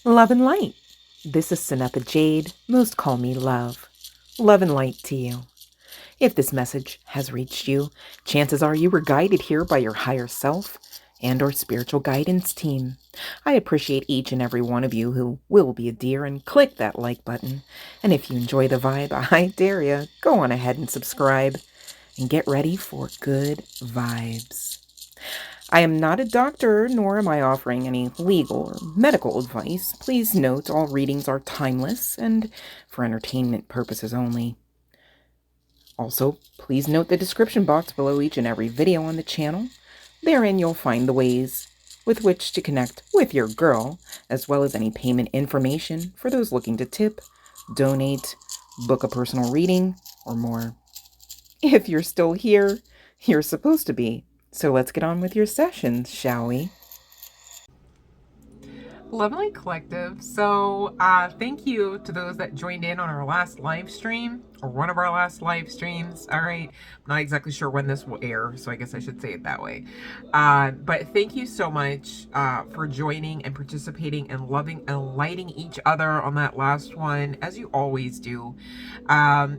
Love and light. This is CYNETHA Jade. Most call me Love. Love and light to you. If this message has reached you, chances are you were guided here by your higher self and or spiritual guidance team. I appreciate each and every one of you who will be a dear and click that like button. And if you enjoy the vibe, I dare you, go on ahead and subscribe and get ready for good vibes. I am not a doctor, nor am I offering any legal or medical advice. Please note all readings are timeless and for entertainment purposes only. Also, please note the description box below each and every video on the channel. Therein you'll find the ways with which to connect with your girl, as well as any payment information for those looking to tip, donate, book a personal reading, or more. If you're still here, you're supposed to be. So let's get on with your sessions, shall we? Lovely Collective. So thank you to those that joined in on our last live stream, or one of our last live streams. All right, I'm not exactly sure when this will air, so I guess I should say it that way. But thank you so much for joining and participating and loving and lighting each other on that last one, as you always do,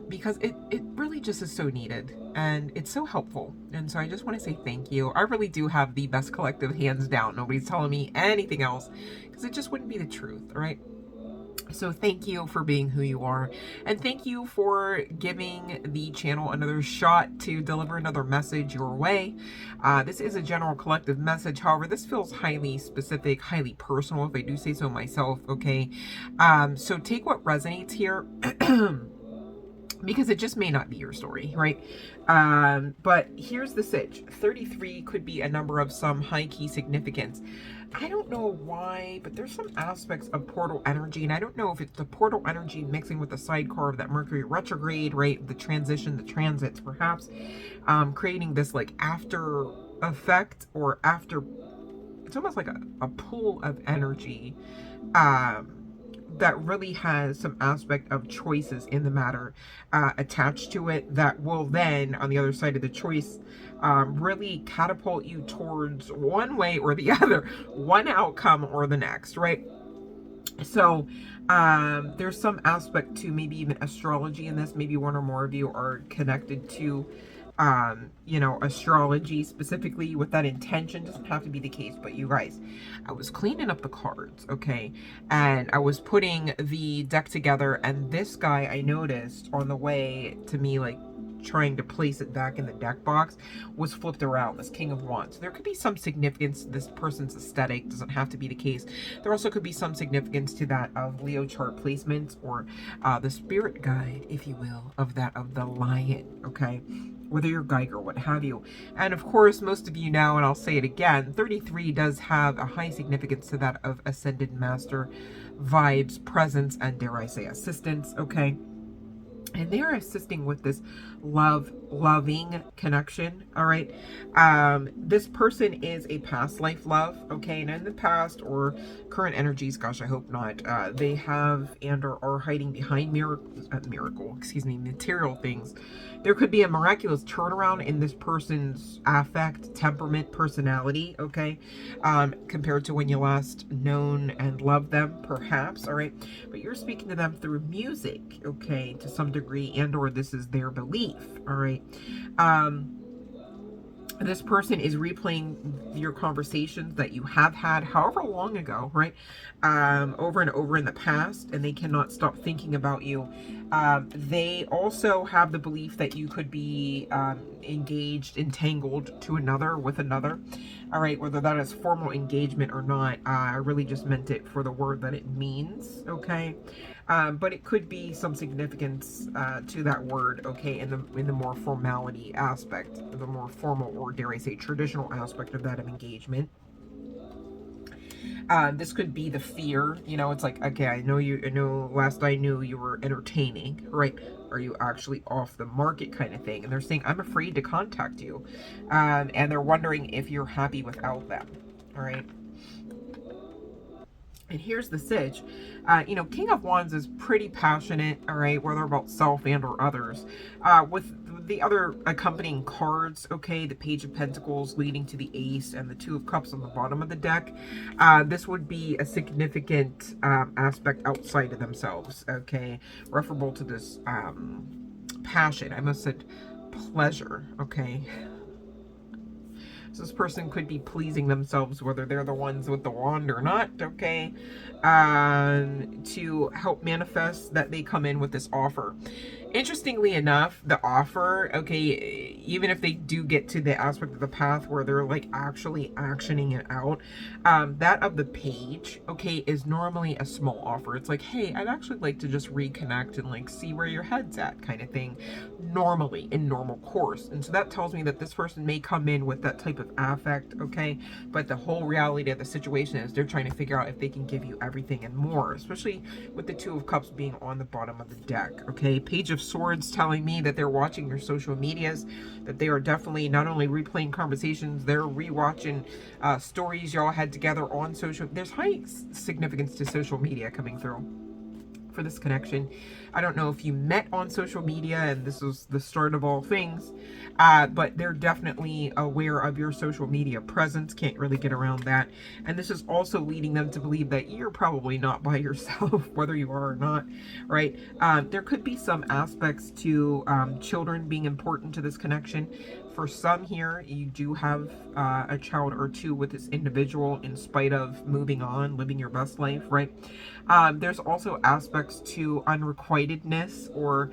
because it really just is so needed and it's so helpful. And so I just want to say thank you. I really do have the best collective, hands down. Nobody's telling me anything else, because it just wouldn't be the truth, right? So thank you for being who you are, and thank you for giving the channel another shot to deliver another message your way. This is a general collective message. However, this feels highly specific, highly personal, if I do say so myself, okay? So take what resonates here because it just may not be your story, right? But here's the sitch. 33 could be a number of some high-key significance. I don't know why, but there's some aspects of portal energy, and I don't know if it's the portal energy mixing with the sidecar of that Mercury retrograde, right? The transition, the transits, perhaps, creating this like after effect, or after, it's almost like a pool of energy, that really has some aspect of choices in the matter attached to it, that will then, on the other side of the choice, really catapult you towards one way or the other, one outcome or the next, right? So there's some aspect to maybe even astrology in this. Maybe one or more of you are connected to you know, astrology specifically with that intention. Doesn't have to be the case, but you guys, I was cleaning up the cards, okay, and I was putting the deck together, and this guy, I noticed on the way to me, like trying to place it back in the deck box, was flipped around, this King of Wands. So there could be some significance to this person's aesthetic. Doesn't have to be the case. There also could be some significance to that of Leo chart placements, or the spirit guide, if you will, of that of the lion, okay, whether you're Geiger, what have you. And of course, most of you know, and I'll say it again, 33 does have a high significance to that of Ascended Master vibes, presence, and dare I say assistance, okay? And they are assisting with this loving connection, all right? This person is a past life love, okay? And in the past or current energies, gosh, I hope not, they have and or are hiding behind material things. There could be a miraculous turnaround in this person's affect, temperament, personality, okay? Compared to when you last known and loved them, perhaps, all right? But you're speaking to them through music, okay, to some degree, and or this is their belief, all right? This person is replaying your conversations that you have had however long ago, right? Over and over in the past, and they cannot stop thinking about you. They also have the belief that you could be engaged, entangled to another, with another. All right, whether that is formal engagement or not, I really just meant it for the word that it means, okay? But it could be some significance to that word, okay, in the more formality aspect, the more formal, or dare I say traditional aspect of that of engagement. This could be the fear, you know, it's like, okay, I know last I knew you were entertaining, right? Are you actually off the market kind of thing? And they're saying, I'm afraid to contact you. And they're wondering if you're happy without them, all right? And here's the sitch. You know, King of Wands is pretty passionate, all right, whether about self and or others. With the other accompanying cards, okay, the Page of Pentacles leading to the Ace and the Two of Cups on the bottom of the deck, this would be a significant aspect outside of themselves, okay, referable to this passion. I must said pleasure, okay. So this person could be pleasing themselves, whether they're the ones with the wand or not, okay, to help manifest that they come in with this offer. Interestingly enough, the offer, okay, even if they do get to the aspect of the path where they're like actually actioning it out, that of the page, okay, is normally a small offer. It's like, hey, I'd actually like to just reconnect and like see where your head's at kind of thing, normally in normal course. And so that tells me that this person may come in with that type of affect, okay, but the whole reality of the situation is they're trying to figure out if they can give you everything and more, especially with the Two of Cups being on the bottom of the deck, okay. Page of Swords telling me that they're watching your social medias, that they are definitely not only replaying conversations, they're rewatching stories y'all had together on social. There's high significance to social media coming through for this connection. I don't know if you met on social media and this was the start of all things, but they're definitely aware of your social media presence. Can't really get around that. And this is also leading them to believe that you're probably not by yourself, whether you are or not, right? There could be some aspects to children being important to this connection. For some here, you do have a child or two with this individual in spite of moving on, living your best life, right? There's also aspects to unrequitedness or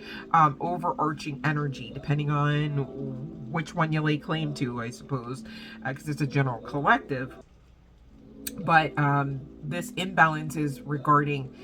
overarching energy, depending on which one you lay claim to, I suppose, because it's a general collective. But this imbalance is regarding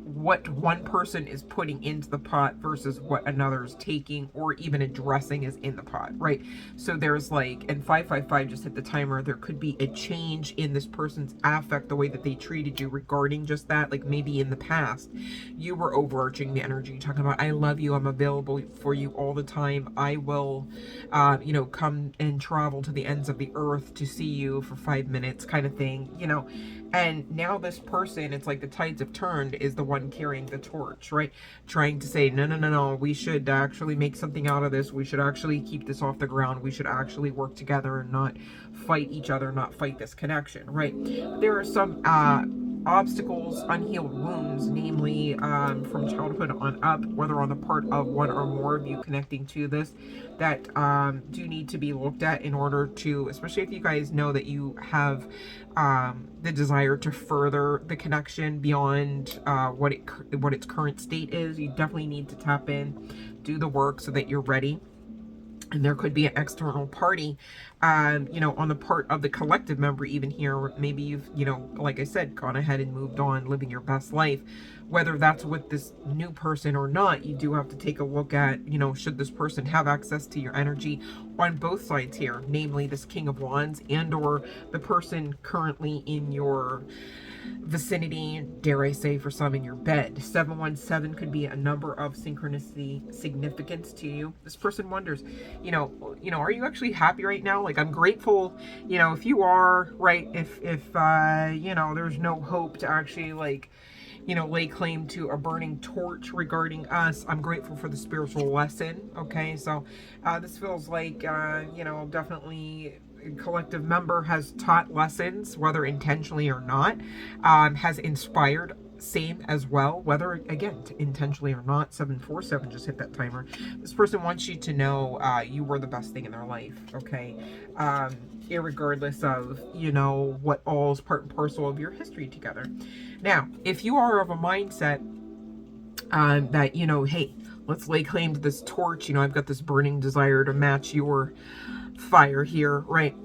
what one person is putting into the pot versus what another is taking or even addressing is in the pot, right? So there's like, and 555 just hit the timer, there could be a change in this person's affect, the way that they treated you regarding just that. Like maybe in the past you were overarching the energy, talking about, I love you, I'm available for you all the time, I will you know, come and travel to the ends of the earth to see you for 5 minutes kind of thing, you know. And now this person, it's like the tides have turned, is the one carrying the torch, right? Trying to say, no, no, no, no, we should actually make something out of this. We should actually keep this off the ground. We should actually work together and not fight each other, not fight this connection, right? There are some obstacles, unhealed wounds, namely from childhood on up, whether on the part of one or more of you connecting to this, that do need to be looked at in order to, especially if you guys know that you have the desire to further the connection beyond what its current state is. You definitely need to tap in, do the work so that you're ready. And there could be an external party, you know, on the part of the collective member even here. Maybe you've, you know, like I said, gone ahead and moved on, living your best life. Whether that's with this new person or not, you do have to take a look at, you know, should this person have access to your energy on both sides here, namely this King of Wands and or the person currently in your vicinity, dare I say, for some in your bed. 717 could be a number of synchronicity significance to you. This person wonders, you know, are you actually happy right now? Like, I'm grateful, you know, if you are, right, if you know, there's no hope to actually, like, you know, lay claim to a burning torch regarding us, I'm grateful for the spiritual lesson, okay? So this feels like, you know, definitely collective member has taught lessons, whether intentionally or not, has inspired, same as well, whether again intentionally or not. 747 just hit that timer. This person wants you to know you were the best thing in their life, okay, irregardless of, you know, what all is part and parcel of your history together. Now if you are of a mindset that, you know, hey, let's lay claim to this torch, you know, I've got this burning desire to match your fire here, right?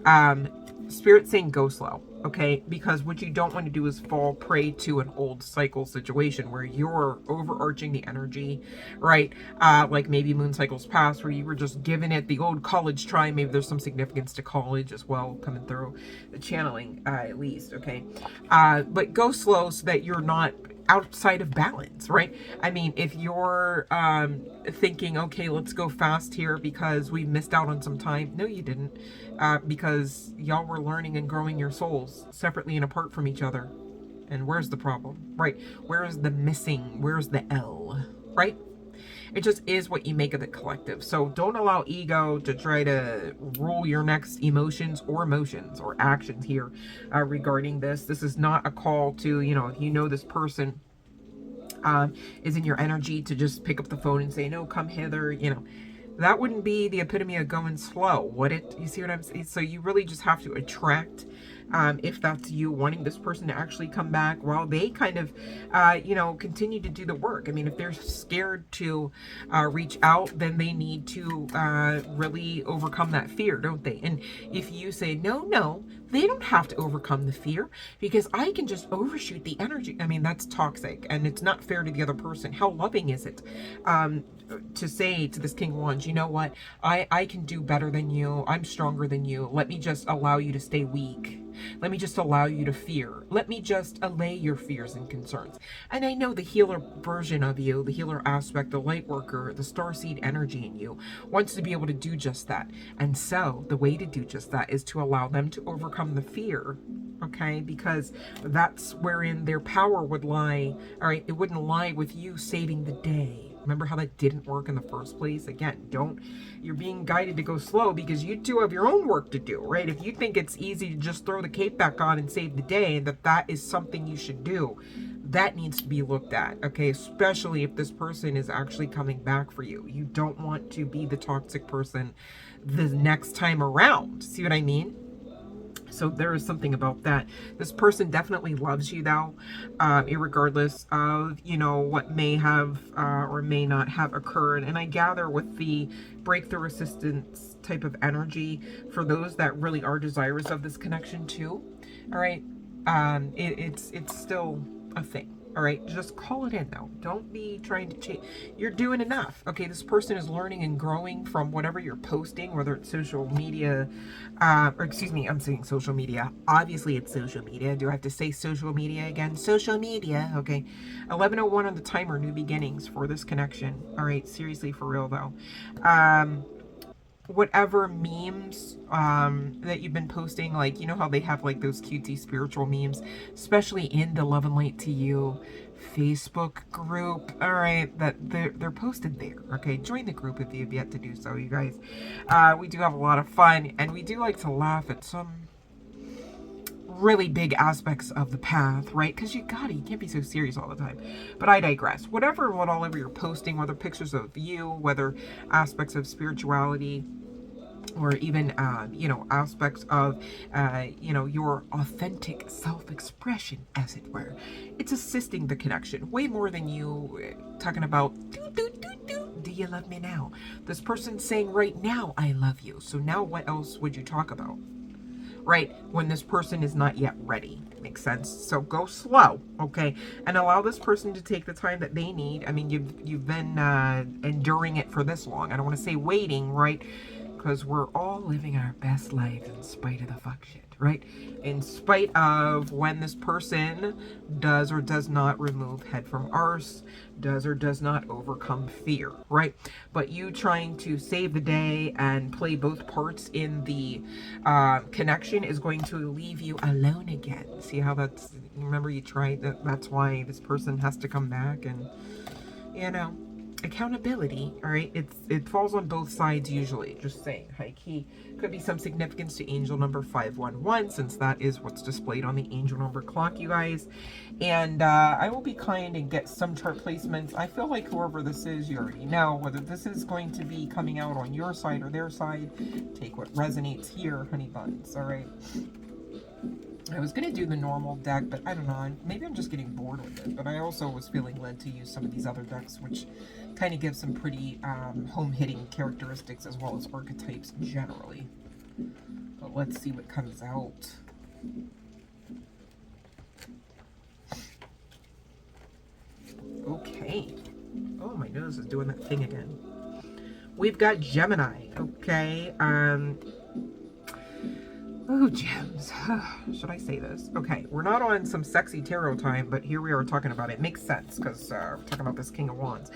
Spirit saying go slow, okay? Because what you don't want to do is fall prey to an old cycle situation where you're overarching the energy, right? Like maybe moon cycles past where you were just giving it the old college try. Maybe there's some significance to college as well coming through the channeling, at least, okay? But go slow so that you're not outside of balance, right? I mean, if you're thinking, okay, let's go fast here because we missed out on some time. No, you didn't, because y'all were learning and growing your souls separately and apart from each other. And where's the problem, right? Where's the missing? Where's the L, right? It just is what you make of the collective. So don't allow ego to try to rule your next emotions or actions here regarding this. This is not a call to, you know, if you know this person is in your energy, to just pick up the phone and say, no, come hither, you know. That wouldn't be the epitome of going slow, would it? You see what I'm saying? So you really just have to attract, if that's you wanting this person to actually come back while they kind of, you know, continue to do the work. I mean, if they're scared to reach out, then they need to really overcome that fear, don't they? And if you say, no, they don't have to overcome the fear because I can just overshoot the energy. I mean, that's toxic and it's not fair to the other person. How loving is it? To say to this King of Wands, you know what, I can do better than you, I'm stronger than you, let me just allow you to stay weak, let me just allow you to fear, let me just allay your fears and concerns. And I know the healer version of you, the healer aspect, the light worker, the starseed energy in you wants to be able to do just that. And so the way to do just that is to allow them to overcome the fear, okay? Because that's wherein their power would lie. All right, it wouldn't lie with you saving the day. Remember how that didn't work in the first place? Again, you're being guided to go slow because you too have your own work to do, right? If you think it's easy to just throw the cape back on and save the day, and that is something you should do, that needs to be looked at, okay? Especially if this person is actually coming back for you. You don't want to be the toxic person the next time around. See what I mean? So there is something about that. This person definitely loves you though, irregardless of, you know, what may have or may not have occurred. And I gather with the breakthrough assistance type of energy, for those that really are desirous of this connection too, all right, it's still a thing. All right, just call it in though. Don't be trying to change. You're doing enough. Okay, this person is learning and growing from whatever you're posting, whether it's social media, or excuse me, I'm saying social media. Obviously, it's social media. Do I have to say social media again? Social media. Okay, 11:01 on the timer. New beginnings for this connection. All right, seriously, for real though. Whatever memes that you've been posting, like, you know how they have like those cutesy spiritual memes, especially in the Love and Light to You Facebook group, all right, that they're posted there. Okay, join the group if you've yet to do so, you guys. We do have a lot of fun, and we do like to laugh at some really big aspects of the path, right? Because you can't be so serious all the time. But I digress. Whatever you're posting, whether pictures of you, whether aspects of spirituality, or even, you know, aspects of, you know, your authentic self-expression, as it were. It's assisting the connection way more than you talking about, do you love me now? This person's saying right now, I love you. So now what else would you talk about? Right? When this person is not yet ready. Makes sense? So go slow, okay? And allow this person to take the time that they need. I mean, you've been enduring it for this long. I don't want to say waiting, right? Because we're all living our best lives in spite of the fuck shit, right? In spite of when this person does or does not remove head from arse, does or does not overcome fear, right? But you trying to save the day and play both parts in the connection is going to leave you alone again. See how that's, remember you tried that? That's why this person has to come back. And, you know, accountability, all right, it falls on both sides usually, just saying. High key could be some significance to angel number 511, since that is what's displayed on the angel number clock, you guys. And I will be kind and get some chart placements. I feel like whoever this is, you already know whether this is going to be coming out on your side or their side. Take what resonates here, honey buns, all right? I was going to do the normal deck, but I don't know. Maybe I'm just getting bored with it. But I also was feeling led to use some of these other decks, which kind of give some pretty home-hitting characteristics as well as archetypes generally. But let's see what comes out. Okay. Oh, my nose is doing that thing again. We've got Gemini. Okay. Oh, gems. Should I say this? Okay, we're not on some sexy tarot time, but here we are talking about it. Makes sense, because we're talking about this King of Wands.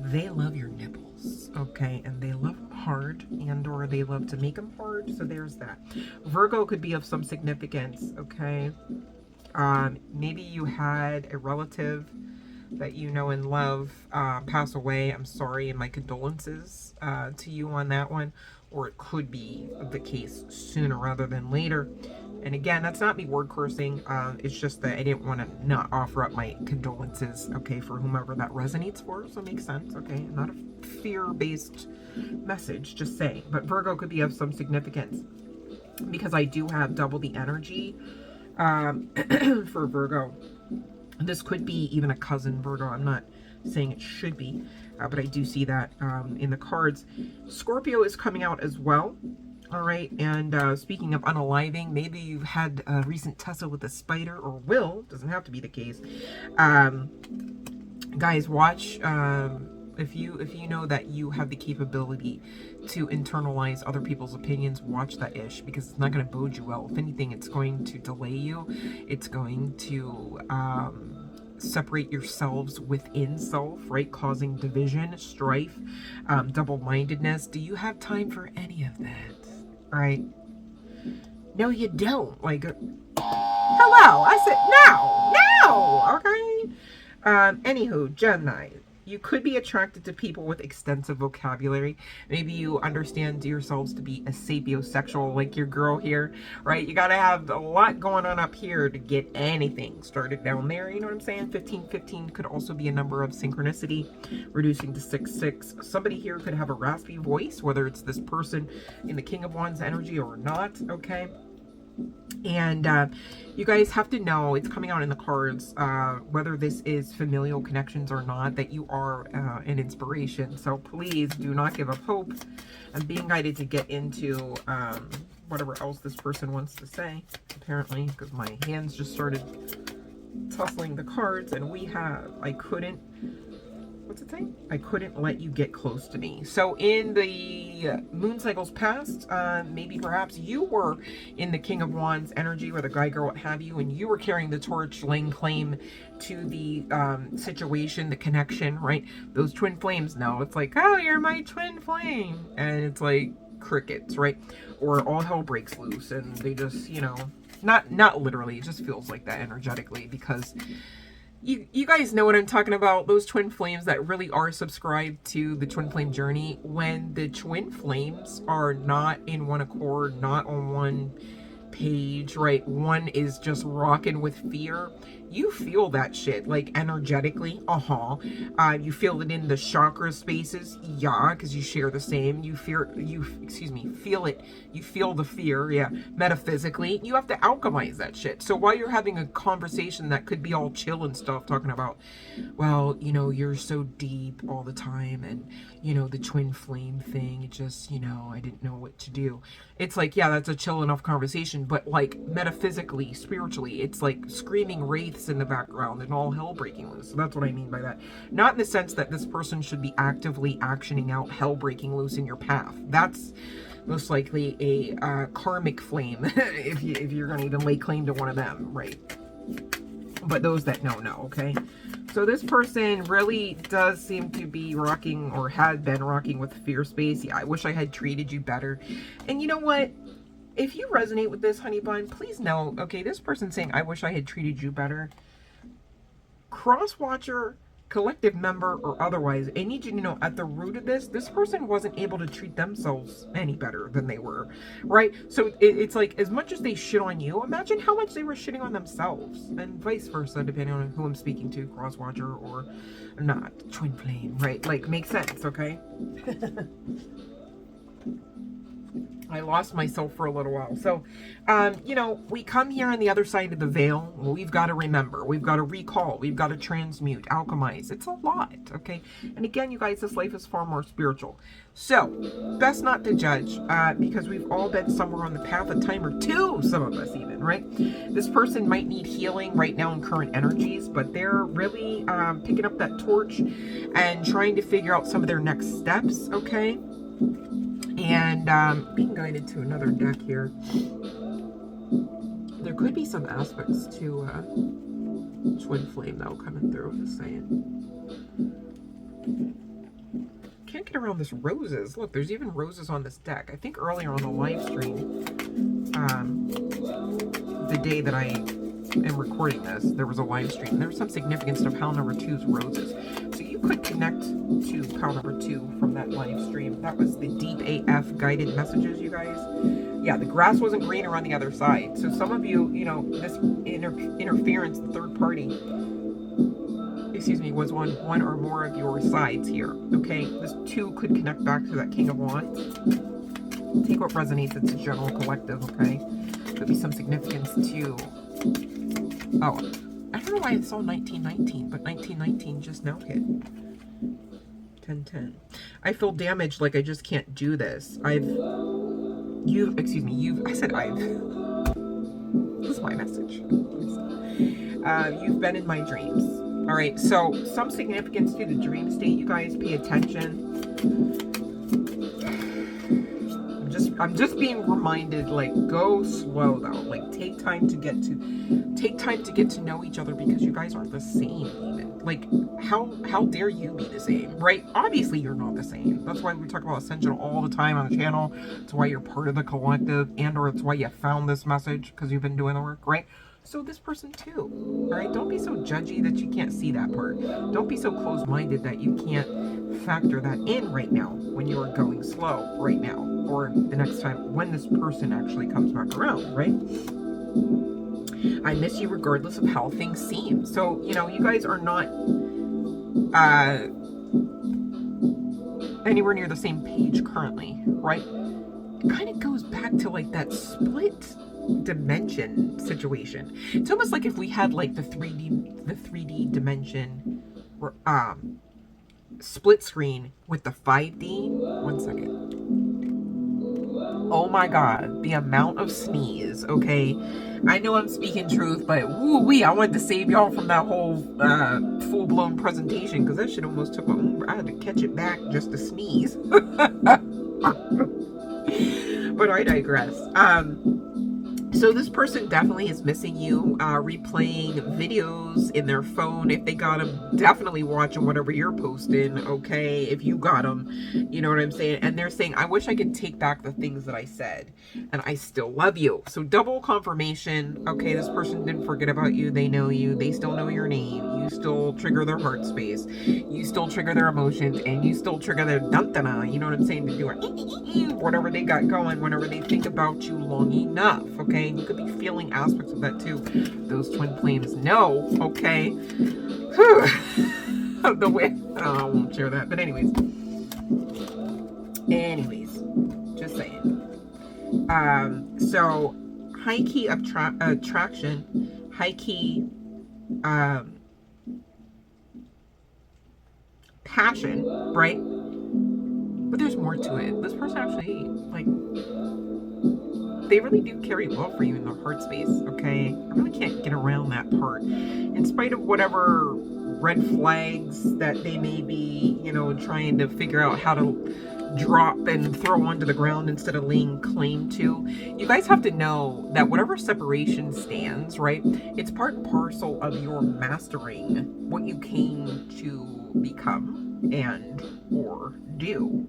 They love your nipples, okay? And they love them hard, and or they love to make them hard, so there's that. Virgo could be of some significance, okay? Maybe you had a relative that you know and love pass away. I'm sorry, and my condolences to you on that one. Or it could be the case sooner rather than later. And again, that's not me word cursing. It's just that I didn't want to not offer up my condolences, okay, for whomever that resonates for. So it makes sense, okay? Not a fear-based message, just saying. But Virgo could be of some significance because I do have double the energy for Virgo. This could be even a cousin Virgo. I'm not saying it should be, but I do see that in the cards. Scorpio is coming out as well. All right. And speaking of unaliving, maybe you've had a recent tussle with a spider, or will. Doesn't have to be the case. Guys, watch. If you know that you have the capability to internalize other people's opinions, watch that ish, because it's not going to bode you well. If anything, it's going to delay you. It's going to separate yourselves within self, right? Causing division, strife, double-mindedness. Do you have time for any of that? Right? No, you don't. Like, hello, I said no, okay? Anywho, Gemini, you could be attracted to people with extensive vocabulary. Maybe you understand yourselves to be a sapiosexual, like your girl here, right? You got to have a lot going on up here to get anything started down there. You know what I'm saying? 1515 could also be a number of synchronicity, reducing to 66. Somebody here could have a raspy voice, whether it's this person in the King of Wands energy or not, okay? And you guys have to know, it's coming out in the cards, whether this is familial connections or not, that you are an inspiration. So please do not give up hope. I'm being guided to get into whatever else this person wants to say, apparently, because my hands just started tussling the cards. And we have, I couldn't let you get close to me. So in the moon cycles past, maybe perhaps you were in the King of Wands energy, whether guy, girl, what have you, and you were carrying the torch, laying claim to the situation, the connection, right? Those twin flames. No, it's like, oh, you're my twin flame. And it's like crickets, right? Or all hell breaks loose and they just, you know, not literally, it just feels like that energetically, because you guys know what I'm talking about. Those twin flames that really are subscribed to the twin flame journey. When the twin flames are not in one accord, not on one page, right? One is just rocking with fear. You feel that shit, like energetically. You feel it in the chakra spaces, yeah, because you share the same. Feel it. You feel the fear, yeah. Metaphysically, you have to alchemize that shit. So while you're having a conversation that could be all chill and stuff, talking about, well, you know, you're so deep all the time, and you know, the twin flame thing, it just, you know, I didn't know what to do. It's like, yeah, that's a chill enough conversation, but like metaphysically, spiritually, it's like screaming wraiths in the background and all hell breaking loose. So that's what I mean by that. Not in the sense that this person should be actively actioning out hell breaking loose in your path. That's most likely a karmic flame if you're going to even lay claim to one of them, right? But those that know, okay? So this person really does seem to be rocking, or had been rocking, with fear space. Yeah, I wish I had treated you better. And you know what? If you resonate with this, honey bun, please know, okay, this person saying, I wish I had treated you better. Cross-watcher, collective member, or otherwise, I need you to know, at the root of this person wasn't able to treat themselves any better than they were, right? So it's like, as much as they shit on you, imagine how much they were shitting on themselves, and vice versa, depending on who I'm speaking to, cross-watcher or not, twin flame, right? Like, makes sense, okay? I lost myself for a little while. So, you know, we come here on the other side of the veil. We've got to remember. We've got to recall. We've got to transmute, alchemize. It's a lot, okay? And again, you guys, this life is far more spiritual. So, best not to judge, because we've all been somewhere on the path of time, or two, some of us even, right? This person might need healing right now in current energies, but they're really picking up that torch and trying to figure out some of their next steps, okay? And being guided to another deck here. There could be some aspects to twin flame though coming through, just saying. Can't get around this roses. Look, there's even roses on this deck. I think earlier on the live stream, the day that I am recording this, there was a live stream. There was some significance to pile number 2's roses. So you could connect to pile number 2 from that live stream. That was the deep AF guided messages, you guys. Yeah, the grass wasn't greener on the other side. So some of you, you know, this interference, the third party, excuse me, was on one or more of your sides here. Okay, this 2 could connect back to that King of Wands. Take what resonates. It's a general collective, okay? Could be some significance to... Oh, I don't know why I saw 1919, but 1919 just now hit. 1010. I feel damaged, like I just can't do this. I said I've. This is my message. You've been in my dreams. All right, so some significance to the dream state, you guys. Pay attention. I'm just being reminded, like, go slow though. Like, take time to get to know each other, because you guys aren't the same even. Like, how dare you be the same, right? Obviously you're not the same. That's why we talk about ascension all the time on the channel. It's why you're part of the collective, and or it's why you found this message, because you've been doing the work, right? So this person too, all right? Don't be so judgy that you can't see that part. Don't be so closed-minded that you can't factor that in right now when you are going slow right now, or the next time when this person actually comes back around, right? I miss you regardless of how things seem. So, you know, you guys are not anywhere near the same page currently, right? It kind of goes back to like that split dimension situation. It's almost like if we had like the 3D dimension split screen with the 5D. One second. Oh my god, the amount of sneeze, okay? I know I'm speaking truth, but woo-wee, I wanted to save y'all from that whole full-blown presentation, because that shit almost took I had to catch it back just to sneeze. But I digress. So this person definitely is missing you, replaying videos in their phone. If they got them, definitely watching whatever you're posting, okay? If you got them, you know what I'm saying? And they're saying, I wish I could take back the things that I said, and I still love you. So double confirmation, okay? This person didn't forget about you. They know you. They still know your name. You still trigger their heart space. You still trigger their emotions, and you still trigger their dun-dun-dun, you know what I'm saying? To do it, whatever they got going whenever they think about you long enough, okay? You could be feeling aspects of that too. Those twin flames know, okay? The way, I won't share that. But anyways, just saying. So high key attraction, high key passion, right? But there's more to it. This person actually, like, they really do carry love for you in their heart space, okay? I really can't get around that part. In spite of whatever red flags that they may be, you know, trying to figure out how to drop and throw onto the ground instead of laying claim to, you guys have to know that whatever separation stands, right? It's part and parcel of your mastering what you came to become and or do.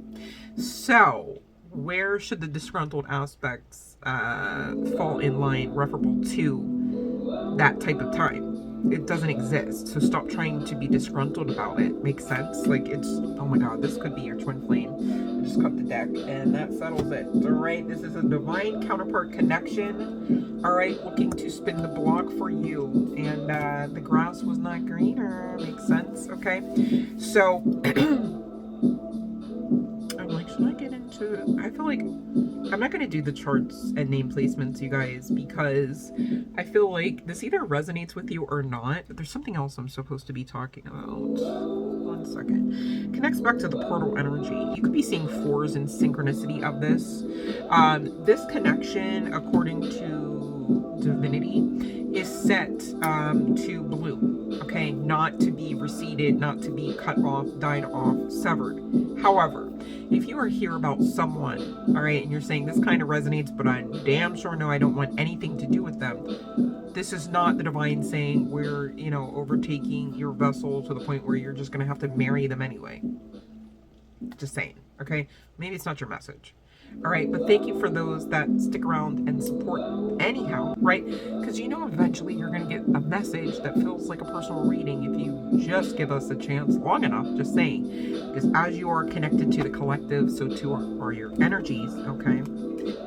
So where should the disgruntled aspects fall in line referable to that type of time? It doesn't exist. So stop trying to be disgruntled about it. Makes sense? Like, it's, oh my god, this could be your twin flame. I just cut the deck and that settles it. Alright, this is a divine counterpart connection. Alright, looking to spin the block for you. And the grass was not greener. Makes sense? Okay. So I'm like, should I get into to, I feel like I'm not going to do the charts and name placements, you guys, because I feel like this either resonates with you or not, but there's something else I'm supposed to be talking about. 1 second. Connects back to the portal energy. You could be seeing 4s in synchronicity of this. This connection, according to Divinity, is set to blue, okay? Not to be receded, not to be cut off, died off, severed. However, if you are here about someone, all right, and you're saying this kind of resonates, but I damn sure know I don't want anything to do with them, this is not the divine saying we're, you know, overtaking your vessel to the point where you're just going to have to marry them anyway. Just saying, okay? Maybe it's not your message. All right, but thank you for those that stick around and support anyhow, right? Because you know eventually you're going to get a message that feels like a personal reading if you just give us a chance long enough, just saying. Because as you are connected to the collective, so too are your energies, okay?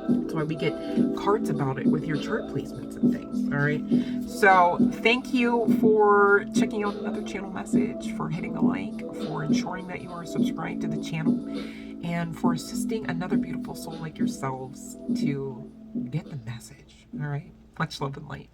That's why we get cards about it with your chart placements and things, all right? So thank you for checking out another channel message, for hitting the like, for ensuring that you are subscribed to the channel, and for assisting another beautiful soul like yourselves to get the message, all right? Much love and light.